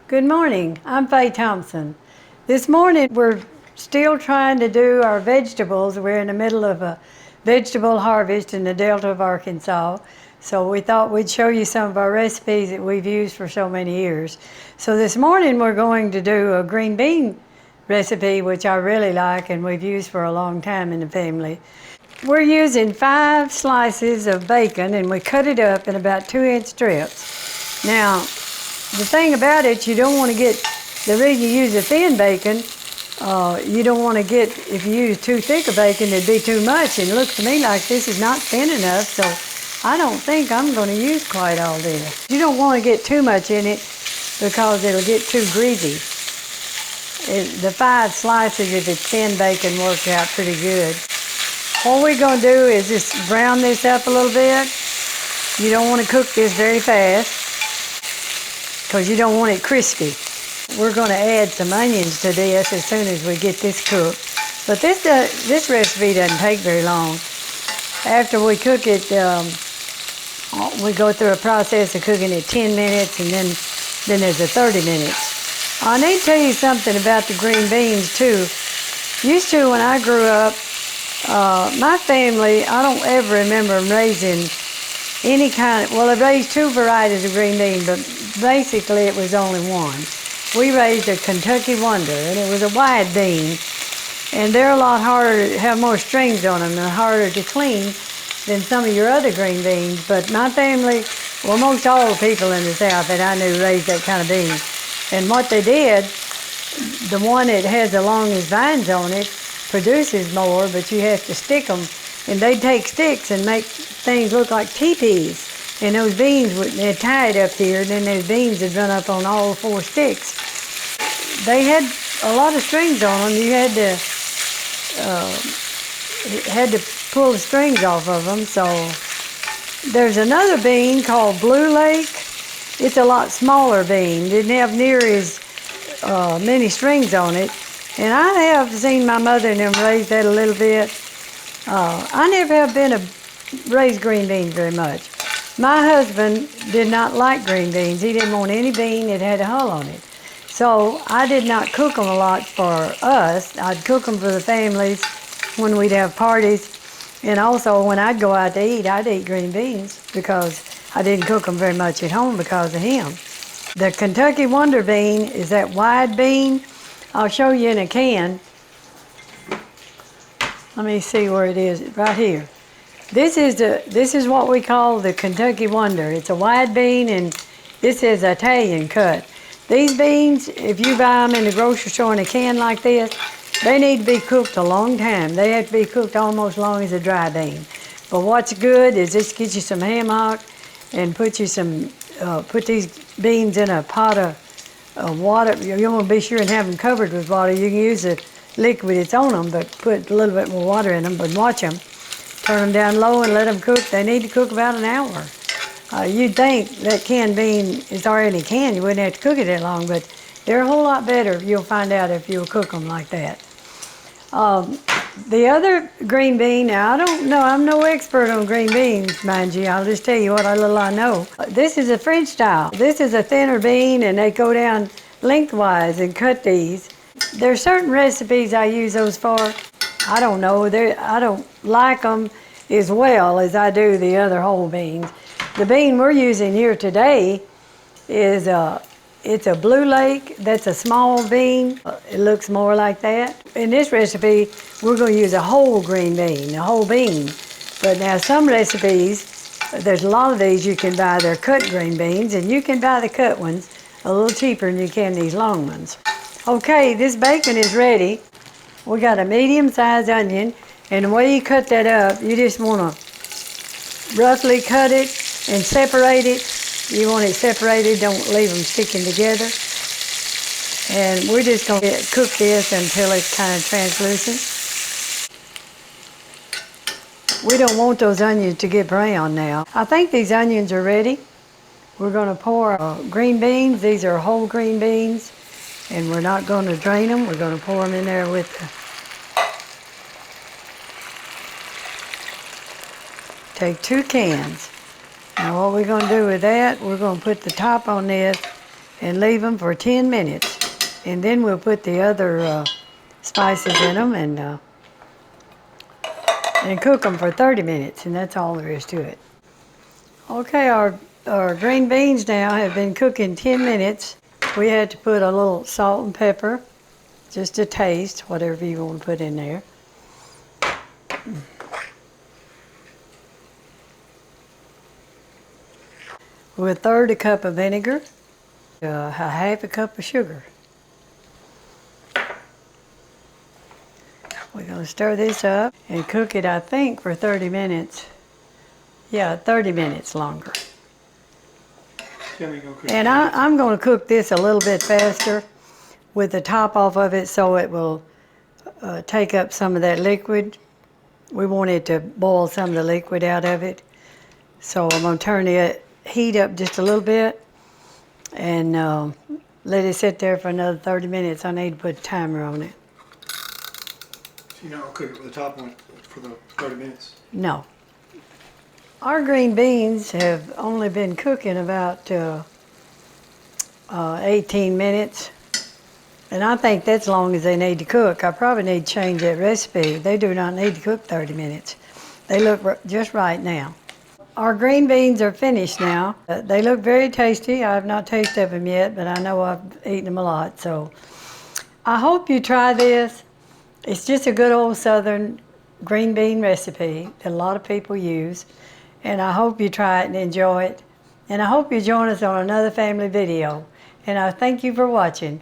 Good morning, I'm Faye Thompson. This morning we're still trying to do our vegetables. We're in the middle of a vegetable harvest in the Delta of Arkansas. So we thought we'd show you some of our recipes that we've used for so many years. So this morning we're going to do a green bean recipe, which I really like and we've used for a long time in the family. We're using 5 slices of bacon and we cut it up in about 2-inch strips. Now, the thing about it, you don't want to get, the reason you use a thin bacon, you don't want to get, if you use too thick a bacon, it'd be too much. And it looks to me like this is not thin enough, so I don't think I'm going to use quite all this. You don't want to get too much in it because it'll get too greasy. The 5 slices, if it's thin bacon, works out pretty good. What we're going to do is just brown this up a little bit. You don't want to cook this very fast, because you don't want it crispy. We're going to add some onions to this as soon as we get this cooked. But this recipe doesn't take very long. After we cook it, we go through a process of cooking it 10 minutes and then there's a 30 minutes. I need to tell you something about the green beans too. Used to, when I grew up, my family, I don't ever remember them raising any kind of, well, they raised 2 varieties of green beans, but basically it was only one. We raised a Kentucky Wonder, and it was a wide bean, and they're a lot harder, have more strings on them, and harder to clean than some of your other green beans. But my family, well, most all the people in the South that I knew raised that kind of bean. And what they did, the one that has the longest vines on it produces more, but you have to stick them. And they'd take sticks and make things look like teepees. And those beans, they'd tie it up here, and then those beans would run up on all 4 sticks. They had a lot of strings on them. You had to pull the strings off of them. So there's another bean called Blue Lake. It's a lot smaller bean. Didn't have near as many strings on it. And I have seen my mother and them raise that a little bit. I never have been raised green beans very much. My husband did not like green beans. He didn't want any bean that had a hull on it. So I did not cook them a lot for us. I'd cook them for the families when we'd have parties. And also when I'd go out to eat, I'd eat green beans because I didn't cook them very much at home because of him. The Kentucky Wonder bean is that wide bean. I'll show you in a can. Let me see where it is, right here. This is what we call the Kentucky Wonder. It's a wide bean, and this is Italian cut. These beans, if you buy them in the grocery store in a can like this, they need to be cooked a long time. They have to be cooked almost as long as a dry bean. But what's good is just get you some ham hock and put these beans in a pot of water. You want to be sure and have them covered with water. You can use the liquid that's on them, but put a little bit more water in them, but watch them. Turn them down low and let them cook. They need to cook about an hour. You'd think that canned bean is already canned. You wouldn't have to cook it that long, but they're a whole lot better. You'll find out if you'll cook them like that. The other green bean, now I don't know, I'm no expert on green beans, mind you. I'll just tell you what little I know. This is a French style. This is a thinner bean, and they go down lengthwise and cut these. There's certain recipes I use those for. I don't know, I don't like them as well as I do the other whole beans. The bean we're using here today is it's a Blue Lake. That's a small bean. It looks more like that. In this recipe, we're going to use a whole green bean, a whole bean. But now some recipes, there's a lot of these you can buy. They're cut green beans, and you can buy the cut ones a little cheaper than you can these long ones. Okay, this bacon is ready. We got a medium-sized onion, and the way you cut that up, you just want to roughly cut it and separate it. You want it separated, don't leave them sticking together. And we're just going to cook this until it's kind of translucent. We don't want those onions to get brown now. I think these onions are ready. We're going to pour green beans. These are whole green beans. And we're not going to drain them. We're going to pour them in there with take 2 cans. Now what we're going to do with that, we're going to put the top on this and leave them for 10 minutes. And then we'll put the other spices in them and cook them for 30 minutes, and that's all there is to it. Okay, our green beans now have been cooking 10 minutes. We had to put a little salt and pepper, just to taste, whatever you want to put in there. With a third a cup of vinegar, a half a cup of sugar. We're going to stir this up and cook it, I think, for 30 minutes. Yeah, 30 minutes longer. And I'm going to cook this a little bit faster with the top off of it so it will take up some of that liquid. We want it to boil some of the liquid out of it. So I'm going to turn the heat up just a little bit and let it sit there for another 30 minutes. I need to put a timer on it. So you're not going to cook it with the top on for the 30 minutes? No. Our green beans have only been cooking about 18 minutes. And I think that's as long as they need to cook. I probably need to change that recipe. They do not need to cook 30 minutes. They look just right now. Our green beans are finished now. They look very tasty. I have not tasted them yet, but I know I've eaten them a lot. So I hope you try this. It's just a good old Southern green bean recipe that a lot of people use. And I hope you try it and enjoy it. And I hope you join us on another family video. And I thank you for watching.